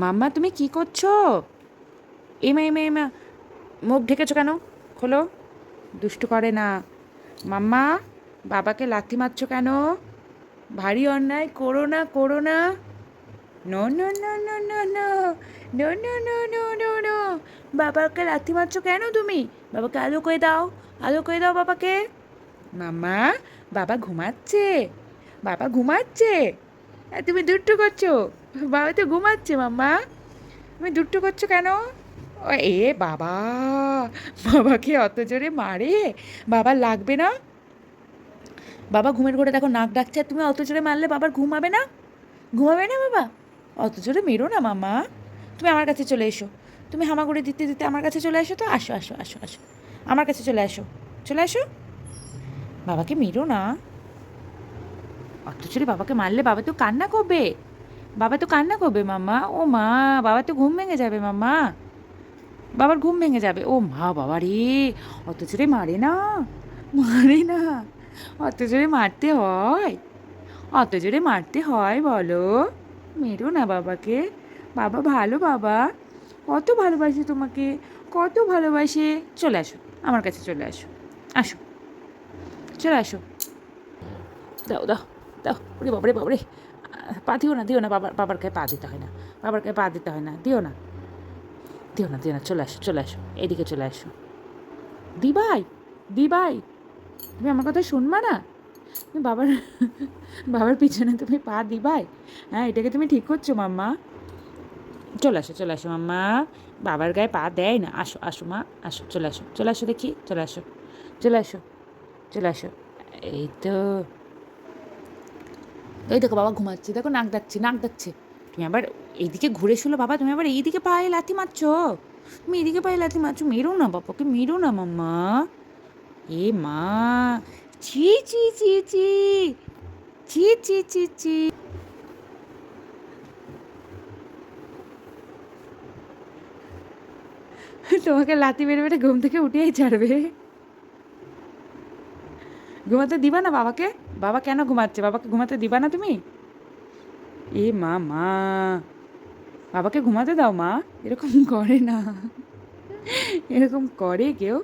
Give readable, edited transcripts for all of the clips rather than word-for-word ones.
মাম্মা তুমি কি করছো? এমা এমা এমা, মুখ ঢেকেছো কেন? খোলো। দুষ্টু করে না। মাম্মা, বাবাকে লাথি মারছো কেন? ভারী অন্যায় করো না, করো না। No no no no no no no no no no no no. বাবাকে লাথি মারছো কেন তুমি? বাবাকে আলো করে দাও, আলো করে দাও বাবাকে। মাম্মা, বাবা ঘুমাচ্ছে, বাবা ঘুমাচ্ছে। তুমি দুষ্টু করছো। বাবা তো ঘুমাচ্ছে মাম্মা। তুমি দুষ্টু করছো কেন? এ বাবা, বাবাকে অত জোরে মারে? বাবার লাগবে না? বাবা ঘুমের ঘোরে দেখো নাক ডাকছে, আর তুমি অত জোরে মারলে বাবার ঘুমাবে না? ঘুমাবে না বাবা? অত জোরে মেরো না মামা। তুমি আমার কাছে চলে এসো। তুমি হামাগুড়ি দিতে দিতে আমার কাছে চলে এসো তো। আসো আসো আসো আসো, আমার কাছে চলে আসো। চলে আসো। বাবাকে মেরো না। অত জোরে বাবাকে মারলে বাবা তো কান্না করবে। বাবা তো কান্না করবে মাম্মা। ও মা, বাবা তো ঘুম ভেঙে যাবে মাম্মা। বাবার ঘুম ভেঙে যাবে। ও মা, বাবা রে, অত জোরে মারে না, মারে না। অত জোরে মারতে হয়? অত জোরে মারতে হয় বলো? মেরো না বাবাকে। বাবা ভালো বাবা, কত ভালোবাসে তোমাকে, কত ভালোবাসে। চলে আসো, আমার কাছে চলে আসো। আসো, চলে আসো। দাও দাও দাও। ওরে বাবারে বাবারে, পা দিও না, দিও না। বাবার গায়ে পা দিতে হয় না, বাবার গায়ে পা দিতে হয় না। দিও না, দিও না, দিও না। চলে আসো, চলে আসো, এদিকে চলে আসো। দিবাই, দিবাই, তুমি আমার কথা শুনবা না? তুমি বাবার বাবার পিছনে তুমি পা দিবাই? হ্যাঁ, এটাকে তুমি ঠিক করছো মাম্মা? চলে আসো, চলে আসো মাম্মা। বাবার গায়ে পা দেয় না। আসো আসো মা, আসো, চলে আসো, চলে আসো দেখি, চলে আসো, চলে আসো, চলে আসো। এই তো, ওই দেখো বাবা ঘুমাচ্ছে, দেখো নাক ডাকছে, নাক ডাকছে। তুমি আবার এইদিকে ঘুরে শুলো বাবা, তুমি আবার এইদিকে পায়ে লাথি মারছো। তুমি এদিকে পায়ে লাথি মারছো, মেরো না বাবাকে, মেরো না মাম্মা। এ মা, ছি ছি ছি ছি, ছি ছি ছি ছি। তোমাকে লাথি মেরে মেরে ঘুম থেকে উঠিয়েই ছাড়বে। ঘুমাতে দিবা না বাবাকে? বাবা কেন ঘুমাচ্ছে? বাবাকে ঘুমাতে দিবা না তুমি? এ মা মা, বাবাকে ঘুমাতে দাও মা। এরকম করে না, এরকম করে কেউ?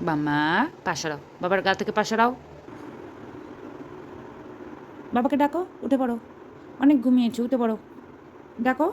মাম্মা, পা সরাও, বাবার গা থেকে পা সরাও। বাবাকে ডাকো, উঠে পড়ো। অনেক ঘুমিয়েছো, উঠে পড়ো। ডাকো।